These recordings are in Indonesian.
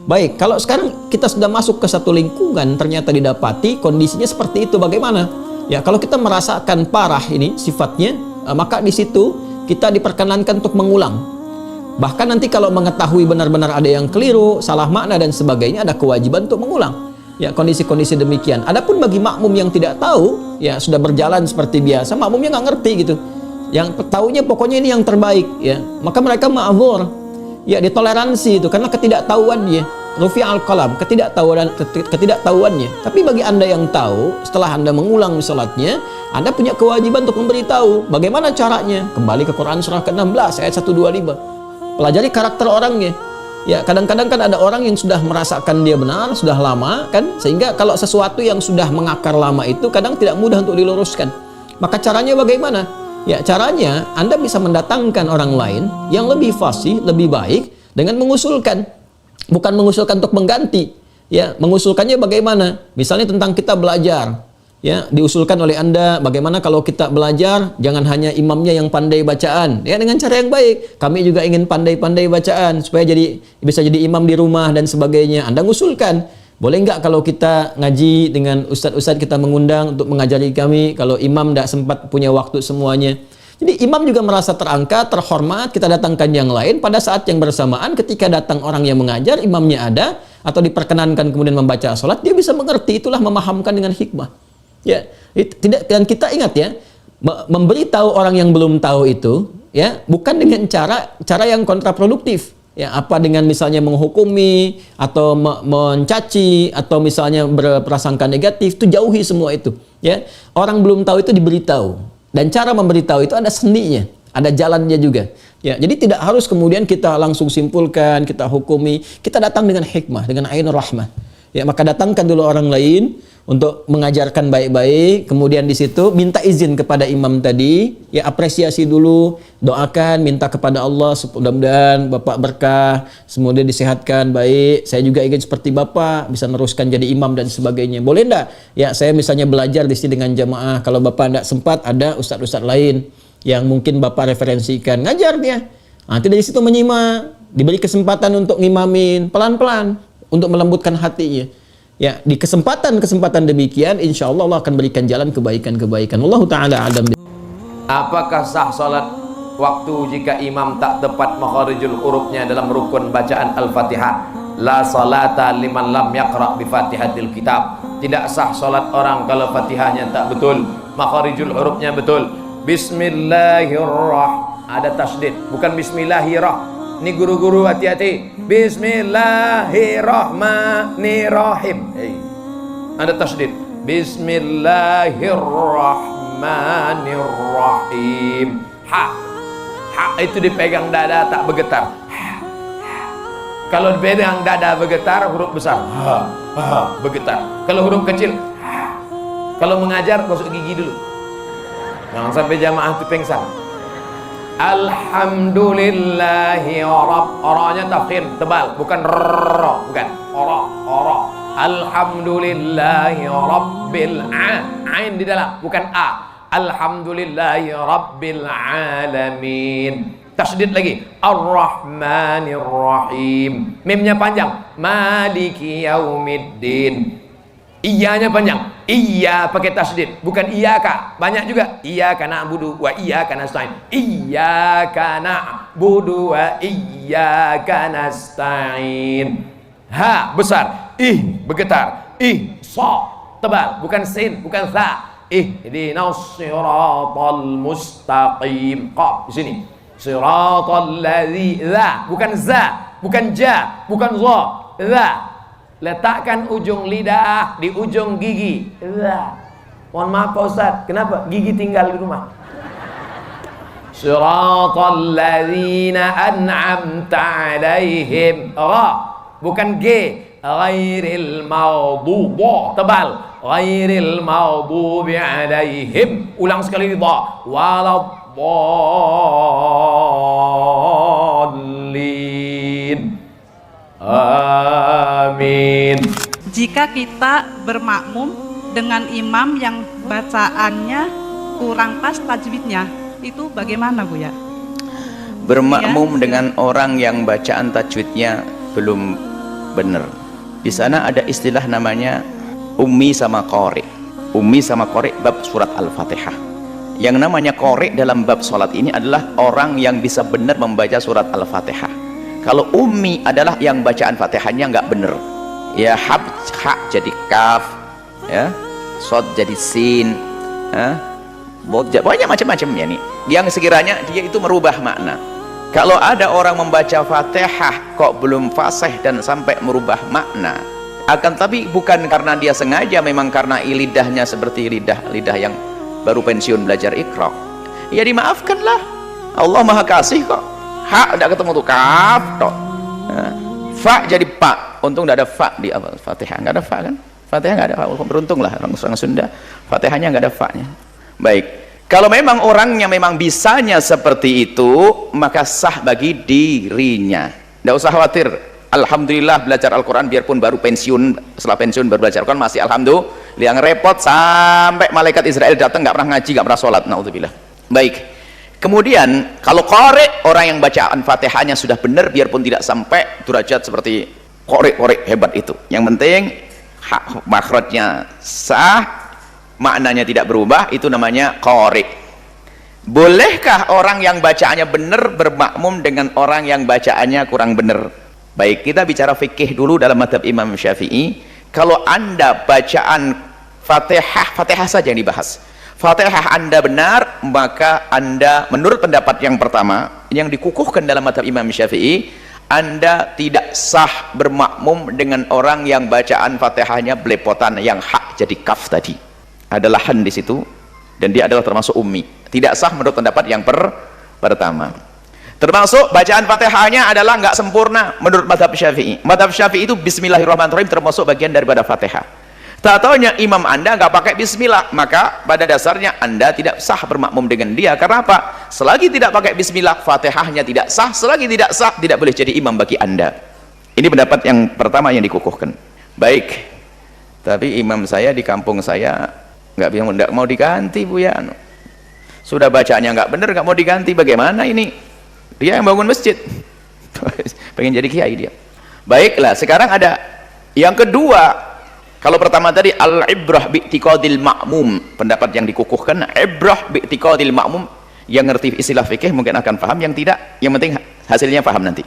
Baik, kalau sekarang kita sudah masuk ke satu lingkungan, ternyata didapati kondisinya seperti itu, bagaimana? Ya, kalau kita merasakan parah ini sifatnya, maka di situ kita diperkenankan untuk mengulang. Bahkan nanti kalau mengetahui benar-benar ada yang keliru, salah makna dan sebagainya, ada kewajiban untuk mengulang. Ya, kondisi-kondisi demikian. Adapun bagi makmum yang tidak tahu, ya sudah berjalan seperti biasa, makmumnya nggak ngerti gitu. Yang tahunya pokoknya ini yang terbaik, ya. Maka mereka ma'dzur. Ya, ditoleransi itu karena ketidaktahuannya. Rufi' al-qalam, ketidaktahuannya. Tapi bagi Anda yang tahu, setelah Anda mengulang salatnya, Anda punya kewajiban untuk memberitahu bagaimana caranya. Kembali ke Quran surah ke-16 ayat 125. Pelajari karakter orangnya. Ya, kadang-kadang kan ada orang yang sudah merasakan dia benar, sudah lama kan, sehingga kalau sesuatu yang sudah mengakar lama itu kadang tidak mudah untuk diluruskan. Maka caranya bagaimana? Ya, caranya Anda bisa mendatangkan orang lain yang lebih fasih, lebih baik dengan mengusulkan. Bukan mengusulkan untuk mengganti, ya, mengusulkannya bagaimana? Misalnya tentang kita belajar, ya, diusulkan oleh Anda bagaimana kalau kita belajar jangan hanya imamnya yang pandai bacaan, ya, dengan cara yang baik. Kami juga ingin pandai-pandai bacaan supaya bisa jadi imam di rumah dan sebagainya. Anda ngusulkan, boleh nggak kalau kita ngaji dengan ustadz-ustadz kita mengundang untuk mengajari kami kalau imam tidak sempat punya waktu semuanya. Jadi imam juga merasa terangkat, terhormat, kita datangkan yang lain pada saat yang bersamaan ketika datang orang yang mengajar, imamnya ada, atau diperkenankan kemudian membaca sholat, dia bisa mengerti, itulah memahamkan dengan hikmah. Ya, tidak, dan kita ingat ya, memberitahu orang yang belum tahu itu, ya, bukan dengan cara yang kontraproduktif. Ya, apa dengan misalnya menghukumi, atau mencaci, atau misalnya berprasangka negatif, itu jauhi semua itu. Ya, orang belum tahu itu diberitahu. Dan cara memberitahu itu ada seninya, ada jalannya juga. Ya, jadi tidak harus kemudian kita langsung simpulkan, kita hukumi. Kita datang dengan hikmah, dengan ainur rahmah. Ya, maka datangkan dulu orang lain untuk mengajarkan baik-baik. Kemudian di situ minta izin kepada imam tadi. Ya, apresiasi dulu, doakan, minta kepada Allah mudah-mudahan Bapak berkah, semoga disehatkan baik. Saya juga ingin seperti Bapak, bisa meneruskan jadi imam dan sebagainya. Boleh enggak? Ya, saya misalnya belajar di sini dengan jamaah. Kalau Bapak enggak sempat, ada ustadz-ustadz lain yang mungkin Bapak referensikan. Ngajar dia. Nanti dari situ menyimak, diberi kesempatan untuk ngimamin pelan-pelan untuk melembutkan hatinya. Ya, di kesempatan-kesempatan demikian insya Allah Allah akan berikan jalan kebaikan-kebaikan. Wallahu taala alam. Apakah sah salat waktu jika imam tak tepat makharijul hurufnya dalam rukun bacaan Al-Fatihah? La salata liman lam yaqra bi Fatihatil Kitab. Tidak sah salat orang kalau Fatihahnya tak betul, makharijul hurufnya betul. Bismillahirrahmanirrahim. Ada tasdid, bukan bismillahirrahmanirrahim. Ini guru-guru hati-hati. Bismillahirrahmanirrahim. Ada tasdid. Bismillahirrahmanirrahim. Ha. Ha itu dipegang dada tak bergetar. Kalau dipegang dada bergetar, huruf besar. Ha. Ha bergetar. Kalau huruf kecil, ha. Kalau mengajar gosok gigi dulu. Jangan sampai jamaah itu pingsan. Alhamdulillahi Rabb. Oranya tafkhim tebal, bukan ro, bukan oro. Alhamdulillahi Rabbil Ain di dalam, bukan a. Alhamdulillahi Rabbil Alamin. Tasdid lagi. Ar-Rahmanir-Rahim. Mimnya panjang. Maliki Yaumiddin. Iyanya panjang. Iya pakai tasdid, bukan iyaka. Banyak juga iyyaka na'budu wa iyyaka nasta'in. Iyyaka na'budu wa iyyaka nasta'in. Ha besar, ih bergetar, ih sa tebal, bukan sin, bukan sa. Ihdinas siratal mustaqim. Qaf di sini. Siratal ladzi, za, bukan za, bukan ja, bukan za, za. Letakkan ujung lidah di ujung gigi. Mohon maaf Pak Ustadz, kenapa? Gigi tinggal di rumah. Siratal ladzina an'amta alaihim. Ra, bukan G. Ghairil maghdubi, tebal. Ghairil maghdubi alaihim. Ulang sekali dha. Waladdallin. Amin. Jika kita bermakmum dengan imam yang bacaannya kurang pas tajwidnya, itu bagaimana Bu ya? Bermakmum dengan orang yang bacaan tajwidnya belum benar. Di sana ada istilah namanya ummi sama qori. Ummi sama qori bab surat Al-Fatihah. Yang namanya qori dalam bab sholat ini adalah orang yang bisa benar membaca surat Al-Fatihah. Kalau ummi adalah yang bacaan Fatihahnya nggak benar. Ya, ha jadi kaf, ya, sod jadi sin, banyak macam-macam ya nih. Yang sekiranya dia itu merubah makna. Kalau ada orang membaca Fatihah kok belum fasih dan sampai merubah makna, akan tapi bukan karena dia sengaja, memang karena lidahnya seperti lidah yang baru pensiun belajar Iqra, ya dimaafkanlah. Allah Maha Kasih kok. Ha udah ketemu tuh kaf toh. Fa jadi pa. Untung tidak ada fa di Fatihah, nggak ada fa kan? Fatihah nggak ada fa. Beruntunglah orang Sunda, Fatihahnya nggak ada fa-nya. Baik. Kalau memang orangnya memang bisanya seperti itu, maka sah bagi dirinya. Tidak usah khawatir. Alhamdulillah belajar Al-Quran, biarpun baru pensiun, setelah pensiun baru belajar Al-Quran, masih alhamdulillah. Yang repot sampai malaikat Israel datang nggak pernah ngaji, nggak pernah sholat. Naudzubillah. Baik. Kemudian kalau qori, orang yang bacaan Fatihahnya sudah benar, biarpun tidak sampai derajat seperti qori hebat itu. Yang penting makhrajnya sah, maknanya tidak berubah, itu namanya qori. Bolehkah orang yang bacaannya benar bermakmum dengan orang yang bacaannya kurang benar? Baik, kita bicara fikih dulu dalam mazhab Imam Syafi'i. Kalau anda bacaan Fatihah saja yang dibahas, Fatihah anda benar, maka anda menurut pendapat yang pertama yang dikukuhkan dalam mazhab Imam Syafi'i, anda tidak sah bermakmum dengan orang yang bacaan Fatihahnya belepotan, yang hak jadi kaf tadi. Ada lahan di situ dan dia adalah termasuk ummi, tidak sah menurut pendapat yang pertama. Termasuk bacaan Fatihahnya adalah nggak sempurna menurut mazhab Syafi'i. Mazhab Syafi'i itu Bismillahirrahmanirrahim termasuk bagian daripada Fatihah. Tak taunya imam anda nggak pakai Bismillah, maka pada dasarnya anda tidak sah bermakmum dengan dia. Karena apa? Selagi tidak pakai Bismillah, Fatihahnya tidak sah. Selagi tidak sah, tidak boleh jadi imam bagi anda. Ini pendapat yang pertama yang dikukuhkan. Baik, tapi imam saya di kampung saya nggak mau diganti, Bu ya. Sudah bacaannya nggak benar, nggak mau diganti. Bagaimana ini? Dia yang bangun masjid, pengen jadi kiai dia. Baiklah, sekarang ada yang kedua. Kalau pertama tadi al-ibrah bi'tiqadil ma'mum, pendapat yang dikukuhkan ibrah bi'tiqadil ma'mum. Yang ngerti istilah fikih mungkin akan paham, yang tidak, yang penting hasilnya paham nanti.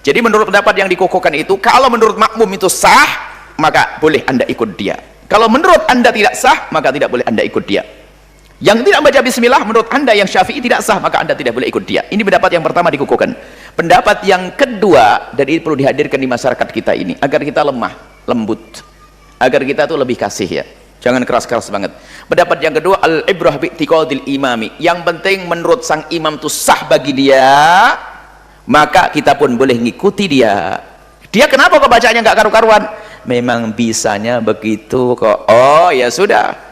Jadi menurut pendapat yang dikukuhkan itu, kalau menurut makmum itu sah, maka boleh anda ikut dia. Kalau menurut anda tidak sah, maka tidak boleh anda ikut dia. Yang tidak baca bismillah menurut anda yang Syafi'i tidak sah, maka anda tidak boleh ikut dia. Ini pendapat yang pertama dikukuhkan. Pendapat yang kedua, dan ini perlu dihadirkan di masyarakat kita ini agar kita lemah lembut, agar kita tuh lebih kasih ya, jangan keras-keras banget. Pendapat yang kedua, al-ibrah bi'tiqadil imami, yang penting menurut sang imam itu sah bagi dia, maka kita pun boleh ngikuti dia. Dia kenapa kok bacanya nggak karu-karuan? Memang bisanya begitu kok. Oh ya sudah.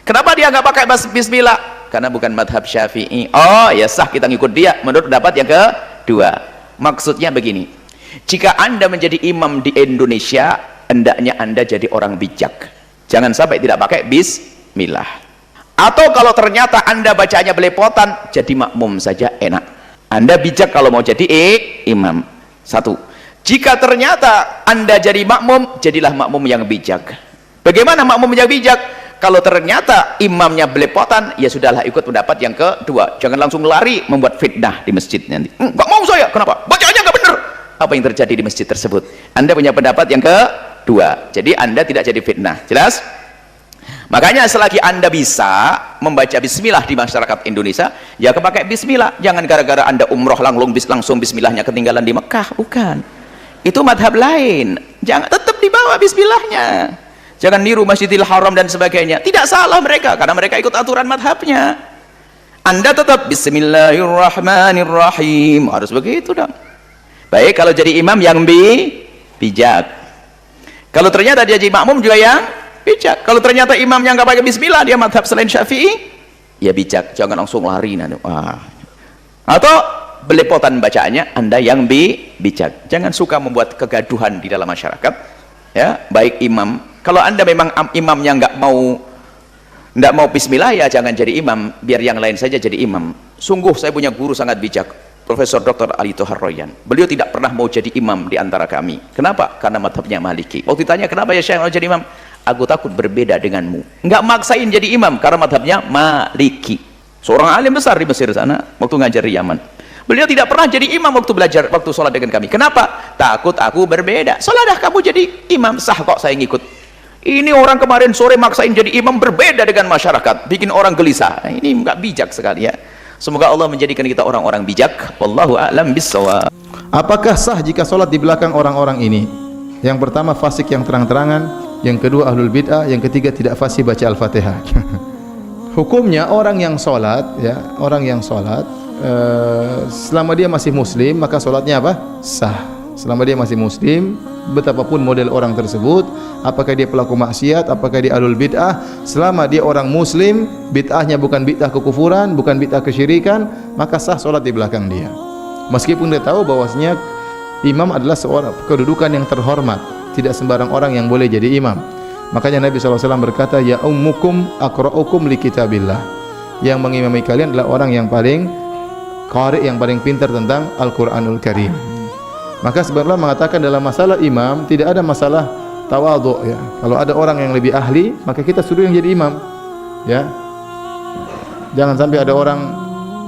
Kenapa dia nggak pakai bismillah? Karena bukan madhab Syafi'i. Oh ya sah, kita ngikut dia menurut pendapat yang kedua. Maksudnya begini, jika anda menjadi imam di Indonesia, hendaknya anda jadi orang bijak, jangan sampai tidak pakai bismillah. Atau kalau ternyata anda bacanya belepotan, jadi makmum saja enak. Anda bijak kalau mau jadi imam. Satu, jika ternyata anda jadi makmum, jadilah makmum yang bijak. Bagaimana makmum yang bijak? Kalau ternyata imamnya belepotan, ya sudahlah ikut pendapat yang kedua. Jangan langsung lari membuat fitnah di masjid nanti. Enggak mau saya, kenapa? Bacaannya nggak benar. Apa yang terjadi di masjid tersebut? Anda punya pendapat yang kedua, jadi anda tidak jadi fitnah. Jelas? Makanya selagi anda bisa membaca bismillah di masyarakat Indonesia, ya kepakai bismillah. Jangan gara-gara anda umroh langsung bismillahnya ketinggalan di Mekah. Bukan, itu madhab lain. Jangan, tetap dibawa bismillahnya. Jangan niru Masjidil Haram dan sebagainya. Tidak salah mereka, karena mereka ikut aturan madhabnya. Anda tetap Bismillahirrahmanirrahim, harus begitu dong. Baik, kalau jadi imam yang bijak. Kalau ternyata dia jadi makmum juga yang bijak. Kalau ternyata imamnya nggak pakai bismillah, dia madhab selain Syafi'i, ya bijak, jangan langsung lari nanti. Atau belepotan bacaannya, anda yang bijak. Jangan suka membuat kegaduhan di dalam masyarakat. Ya, baik imam. Kalau anda memang imamnya nggak mau bismillah, ya jangan jadi imam, biar yang lain saja jadi imam. Sungguh saya punya guru sangat bijak. Profesor Dr. Ali Tohar Royan. Beliau tidak pernah mau jadi imam di antara kami. Kenapa? Karena madhabnya Maliki. Waktu ditanya, kenapa ya Syekh mau jadi imam? Aku takut berbeda denganmu. Enggak maksain jadi imam karena madhabnya Maliki. Seorang alim besar di Mesir sana waktu ngajar di Yaman. Beliau tidak pernah jadi imam waktu belajar, waktu sholat dengan kami. Kenapa? Takut aku berbeda. Sholat dah kamu jadi imam, sah kok saya ngikut. Ini orang kemarin sore maksain jadi imam, berbeda dengan masyarakat, bikin orang gelisah. Ini enggak bijak sekali ya. Semoga Allah menjadikan kita orang-orang bijak. Wallahu a'lam bissawab. Apakah sah jika sholat di belakang orang-orang ini? Yang pertama fasik yang terang-terangan, yang kedua ahlul bid'ah, yang ketiga tidak fasih baca Al-Fatihah. Hukumnya orang yang sholat, ya, orang yang sholat selama dia masih muslim maka sholatnya apa? Sah. Selama dia masih muslim, betapapun model orang tersebut, apakah dia pelaku maksiat, apakah dia ahlul bid'ah, selama dia orang muslim, bid'ahnya bukan bid'ah kekufuran, bukan bid'ah kesyirikan, maka sah sholat di belakang dia. Meskipun dia tahu bahwasanya imam adalah seorang kedudukan yang terhormat, tidak sembarang orang yang boleh jadi imam. Makanya Nabi SAW berkata, ya ummukum aqra'ukum li kitabillah. Yang mengimami kalian adalah orang yang paling qari, yang paling pintar tentang Al-Quranul Karim. Maka sebenarnya mengatakan dalam masalah imam tidak ada masalah tawadhu ya. Kalau ada orang yang lebih ahli, maka kita suruh yang jadi imam. Ya. Jangan sampai ada orang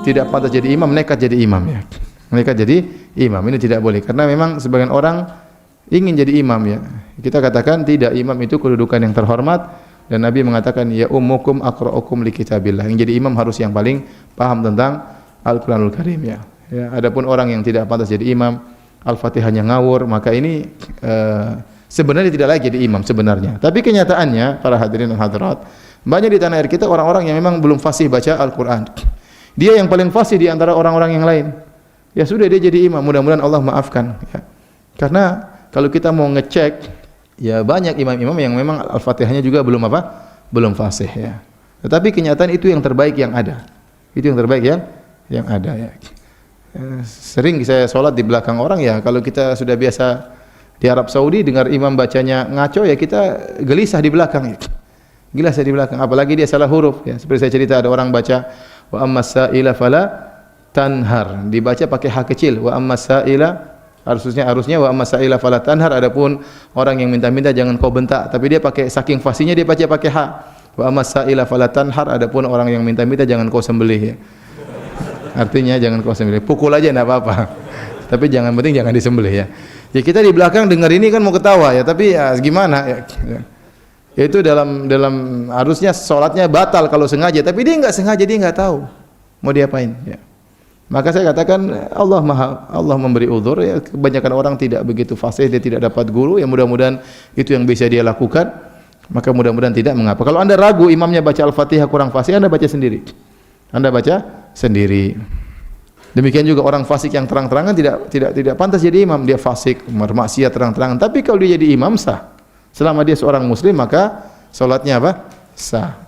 tidak pantas jadi imam nekat jadi imam ya. Nekat jadi imam, ini tidak boleh karena memang sebagian orang ingin jadi imam ya. Kita katakan tidak, imam itu kedudukan yang terhormat dan Nabi mengatakan ya ummukum aqra'ukum li kitabillah. Yang jadi imam harus yang paling paham tentang Al-Qur'anul Karim ya. Ya, adapun orang yang tidak pantas jadi imam, Al-Fatihahnya ngawur, maka ini sebenarnya tidak layak jadi imam sebenarnya. Tapi kenyataannya para hadirin dan hadirat, banyak di tanah air kita orang-orang yang memang belum fasih baca Al-Qur'an. Dia yang paling fasih di antara orang-orang yang lain. Ya sudah dia jadi imam, mudah-mudahan Allah maafkan ya. Karena kalau kita mau ngecek, ya banyak imam-imam yang memang Al-Fatihahnya juga belum apa? Belum fasih ya. Tetapi kenyataan itu yang terbaik yang ada. Itu yang terbaik yang ada ya. Sering saya sholat di belakang orang ya, kalau kita sudah biasa di Arab Saudi dengar imam bacanya ngaco ya kita gelisah di belakang ya. Gelisah di belakang, apalagi dia salah huruf ya. Seperti saya cerita ada orang baca wa ammas sa'ila fala tanhar, dibaca pakai ha kecil, wa ammas sa'ila harusnya wa ammas sa'ila fala tanhar, adapun orang yang minta-minta jangan kau bentak, tapi dia pakai saking fasihnya dia baca pakai ha. Wa ammas sa'ila fala tanhar, adapun orang yang minta-minta jangan kau sembelih ya. Artinya jangan kau sembelih, pukul aja enggak apa-apa. Tapi jangan, penting jangan disembelih ya. Ya kita di belakang dengar ini kan mau ketawa ya, tapi ya gimana ya. Itu dalam harusnya sholatnya batal kalau sengaja, tapi dia enggak sengaja, dia enggak tahu mau diapain ya. Maka saya katakan Allah memberi uzur ya, kebanyakan orang tidak begitu fasih, dia tidak dapat guru, ya mudah-mudahan itu yang bisa dia lakukan, maka mudah-mudahan tidak mengapa. Kalau Anda ragu imamnya baca Al-Fatihah kurang fasih, Anda baca sendiri. Anda baca sendiri. Demikian juga orang fasik yang terang-terangan tidak pantas jadi imam, dia fasik, bermaksiat terang-terangan. Tapi kalau dia jadi imam sah. Selama dia seorang muslim maka salatnya apa? Sah.